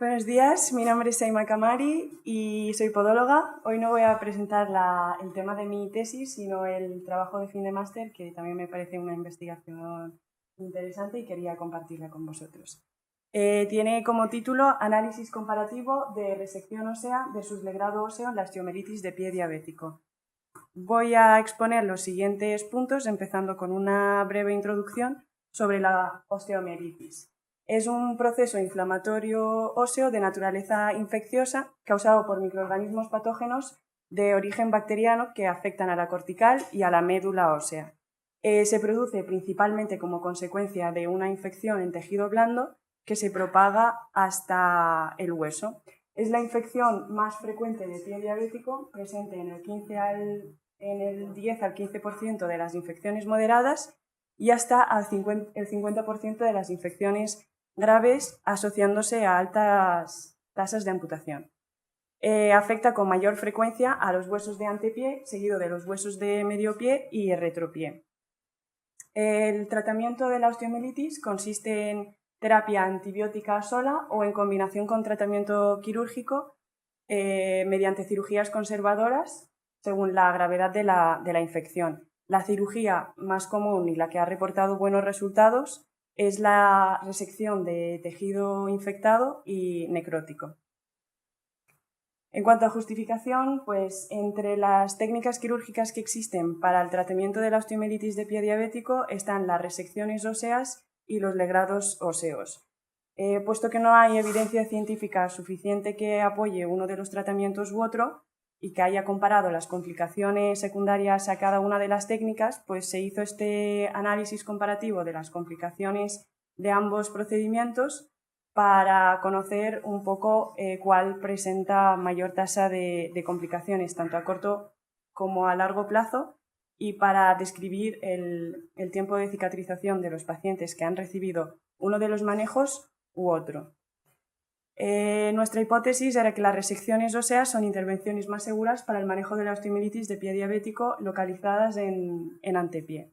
Buenos días, mi nombre es Saima Kamari y soy podóloga. Hoy no voy a presentar el tema de mi tesis, sino el trabajo de fin de máster, que también me parece una investigación interesante y quería compartirla con vosotros. Tiene como título Análisis comparativo de resección ósea versus legrado óseo en la osteomelitis de pie diabético. Voy a exponer los siguientes puntos, empezando con una breve introducción sobre la osteomelitis. Es un proceso inflamatorio óseo de naturaleza infecciosa causado por microorganismos patógenos de origen bacteriano que afectan a la cortical y a la médula ósea. Se produce principalmente como consecuencia de una infección en tejido blando que se propaga hasta el hueso. Es la infección más frecuente de pie diabético, presente en el 10 al 15% de las infecciones moderadas y hasta el 50% de las infecciones graves, asociándose a altas tasas de amputación. Afecta con mayor frecuencia a los huesos de antepié, seguido de los huesos de medio pie y retropié. El tratamiento de la osteomelitis consiste en terapia antibiótica sola o en combinación con tratamiento quirúrgico mediante cirugías conservadoras según la gravedad de la infección. La cirugía más común y la que ha reportado buenos resultados es la resección de tejido infectado y necrótico. En cuanto a justificación, pues entre las técnicas quirúrgicas que existen para el tratamiento de la osteomelitis de pie diabético están las resecciones óseas y los legrados óseos. Puesto que no hay evidencia científica suficiente que apoye uno de los tratamientos u otro y que haya comparado las complicaciones secundarias a cada una de las técnicas, pues se hizo este análisis comparativo de las complicaciones de ambos procedimientos para conocer un poco cuál presenta mayor tasa de complicaciones, tanto a corto como a largo plazo, y para describir el tiempo de cicatrización de los pacientes que han recibido uno de los manejos u otro. Nuestra hipótesis era que las resecciones óseas son intervenciones más seguras para el manejo de la osteomelitis de pie diabético localizadas en antepié.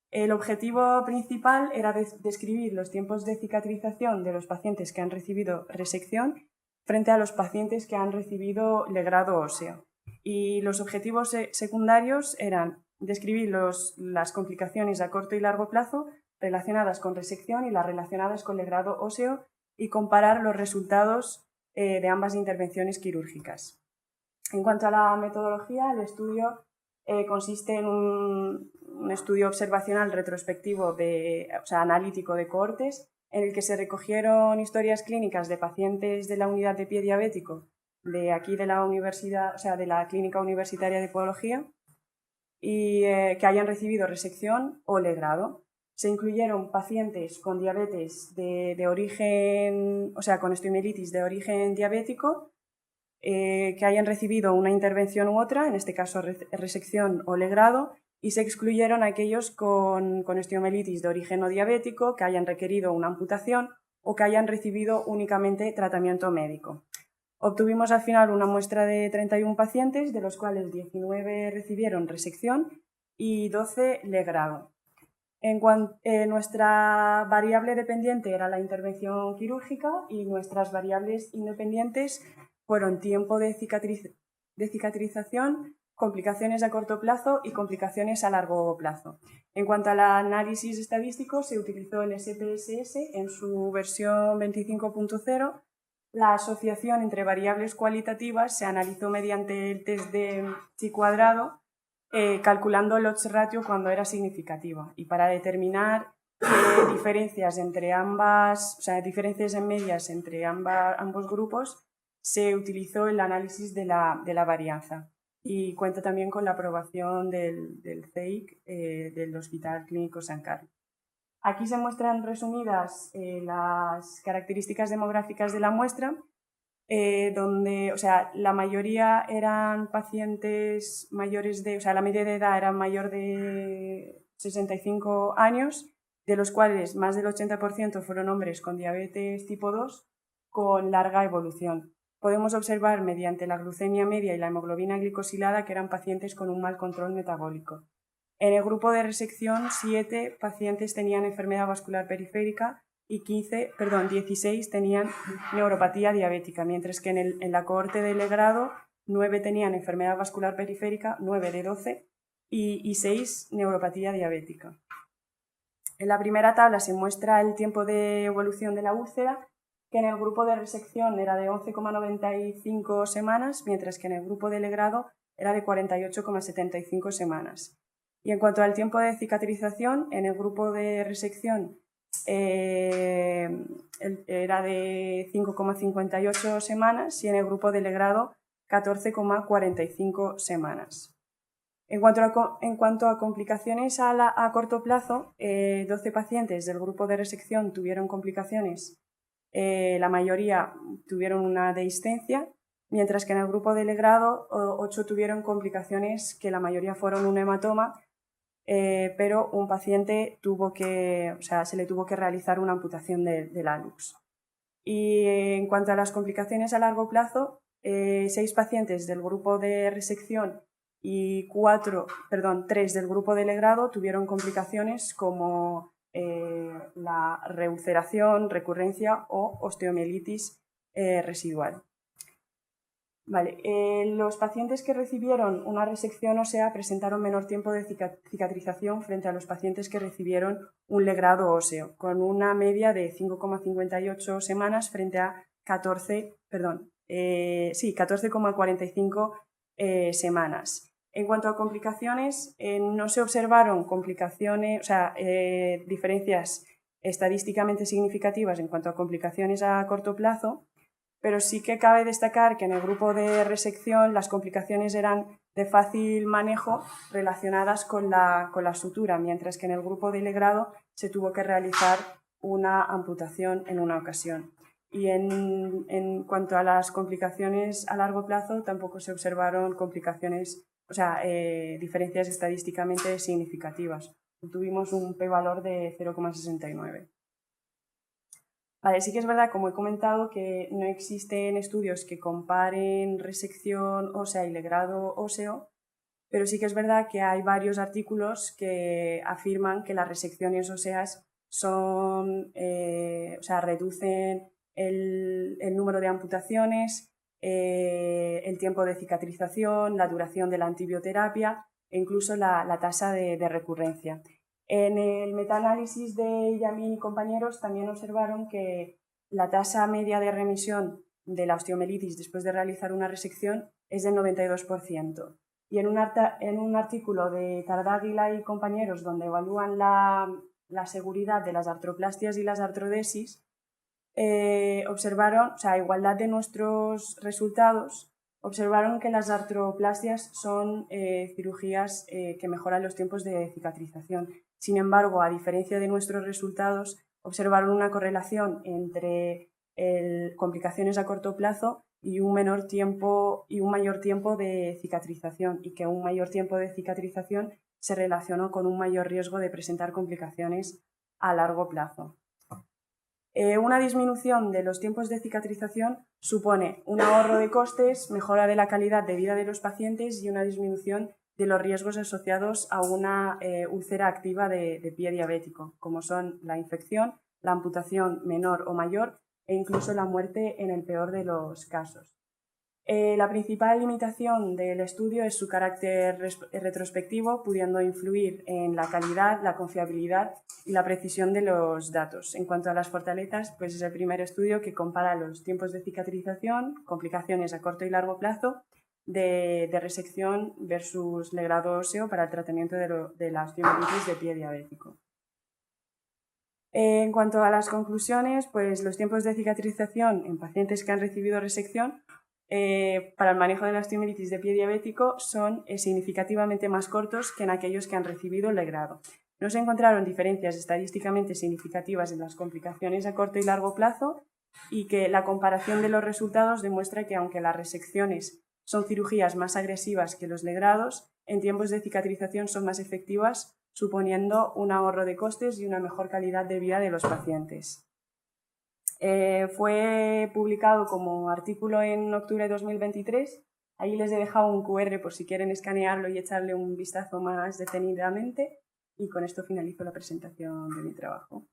El objetivo principal era describir los tiempos de cicatrización de los pacientes que han recibido resección frente a los pacientes que han recibido legrado óseo. Y los objetivos secundarios eran describir las complicaciones a corto y largo plazo relacionadas con resección y las relacionadas con legrado óseo y comparar los resultados de ambas intervenciones quirúrgicas. En cuanto a la metodología, el estudio consiste en un estudio observacional retrospectivo, analítico de cohortes, en el que se recogieron historias clínicas de pacientes de la unidad de pie diabético de aquí de la universidad, de la Clínica Universitaria de Podología, y que hayan recibido resección o legrado. Se incluyeron pacientes con diabetes de origen, con osteomelitis de origen diabético, que hayan recibido una intervención u otra, en este caso resección o legrado, y se excluyeron aquellos con osteomelitis de origen no diabético, que hayan requerido una amputación o que hayan recibido únicamente tratamiento médico. Obtuvimos al final una muestra de 31 pacientes, de los cuales 19 recibieron resección y 12 legrado. Nuestra variable dependiente era la intervención quirúrgica y nuestras variables independientes fueron tiempo de cicatrización, complicaciones a corto plazo y complicaciones a largo plazo. En cuanto al análisis estadístico, se utilizó el SPSS en su versión 25.0. La asociación entre variables cualitativas se analizó mediante el test de chi cuadrado, calculando el odds ratio cuando era significativa, y para determinar diferencias entre diferencias en medias entre ambos grupos, se utilizó el análisis de la varianza, y cuenta también con la aprobación del CEIC del Hospital Clínico Sant Carles. Aquí se muestran resumidas las características demográficas de la muestra, donde la mayoría eran pacientes mayores la media de edad era mayor de 65 años, de los cuales más del 80% fueron hombres con diabetes tipo 2 con larga evolución. Podemos observar mediante la glucemia media y la hemoglobina glicosilada que eran pacientes con un mal control metabólico. En el grupo de resección, 7 pacientes tenían enfermedad vascular periférica, y 16 tenían neuropatía diabética, mientras que en la cohorte de Legrado 9 tenían enfermedad vascular periférica, 9 de 12, y 6 neuropatía diabética. En la primera tabla se muestra el tiempo de evolución de la úlcera, que en el grupo de resección era de 11,95 semanas, mientras que en el grupo de Legrado era de 48,75 semanas. Y en cuanto al tiempo de cicatrización, en el grupo de resección era de 5,58 semanas y en el grupo de Legrado 14,45 semanas. En cuanto a complicaciones a corto plazo, 12 pacientes del grupo de resección tuvieron complicaciones, la mayoría tuvieron una dehiscencia, mientras que en el grupo de Legrado 8 tuvieron complicaciones que la mayoría fueron un hematoma, pero un paciente se le tuvo que realizar una amputación del hallux. Y en cuanto a las complicaciones a largo plazo, 6 pacientes del grupo de resección y 3 del grupo de Legrado tuvieron complicaciones como la reulceración, recurrencia o osteomielitis residual. Vale, los pacientes que recibieron una resección ósea presentaron menor tiempo de cicatrización frente a los pacientes que recibieron un legrado óseo, con una media de 5,58 semanas frente a 14,45 semanas. En cuanto a complicaciones, no se observaron diferencias estadísticamente significativas en cuanto a complicaciones a corto plazo, pero sí que cabe destacar que en el grupo de resección las complicaciones eran de fácil manejo relacionadas con la sutura, mientras que en el grupo de Legrado se tuvo que realizar una amputación en una ocasión. Y en cuanto a las complicaciones a largo plazo, tampoco se observaron diferencias estadísticamente significativas. Tuvimos un p-valor de 0,69. Vale, sí que es verdad, como he comentado, que no existen estudios que comparen resección ósea y legrado óseo, pero sí que es verdad que hay varios artículos que afirman que las resecciones óseas reducen el número de amputaciones, el tiempo de cicatrización, la duración de la antibioterapia e incluso la tasa de recurrencia. En el metaanálisis de Yamin y compañeros también observaron que la tasa media de remisión de la osteomelitis después de realizar una resección es del 92%. Y en un artículo de Tardáguila y compañeros donde evalúan la seguridad de las artroplastias y las artrodesis, observaron, a igualdad de nuestros resultados, observaron que las artroplastias son cirugías que mejoran los tiempos de cicatrización. Sin embargo, a diferencia de nuestros resultados, observaron una correlación entre complicaciones a corto plazo y un mayor tiempo de cicatrización, y que un mayor tiempo de cicatrización se relacionó con un mayor riesgo de presentar complicaciones a largo plazo. Una disminución de los tiempos de cicatrización supone un ahorro de costes, mejora de la calidad de vida de los pacientes y una disminución de los riesgos asociados a una úlcera activa de pie diabético, como son la infección, la amputación menor o mayor e incluso la muerte en el peor de los casos. La principal limitación del estudio es su carácter retrospectivo, pudiendo influir en la calidad, la confiabilidad y la precisión de los datos. En cuanto a las fortalezas, pues es el primer estudio que compara los tiempos de cicatrización, complicaciones a corto y largo plazo de resección versus legrado óseo para el tratamiento de la osteomelitis de pie diabético. En cuanto a las conclusiones, pues los tiempos de cicatrización en pacientes que han recibido resección para el manejo de la osteomelitis de pie diabético son significativamente más cortos que en aquellos que han recibido legrado. No se encontraron diferencias estadísticamente significativas en las complicaciones a corto y largo plazo, y que la comparación de los resultados demuestra que aunque las resecciones son cirugías más agresivas que los legrados, en tiempos de cicatrización son más efectivas, suponiendo un ahorro de costes y una mejor calidad de vida de los pacientes. Fue publicado como artículo en octubre de 2023. Ahí les he dejado un QR por si quieren escanearlo y echarle un vistazo más detenidamente. Y con esto finalizo la presentación de mi trabajo.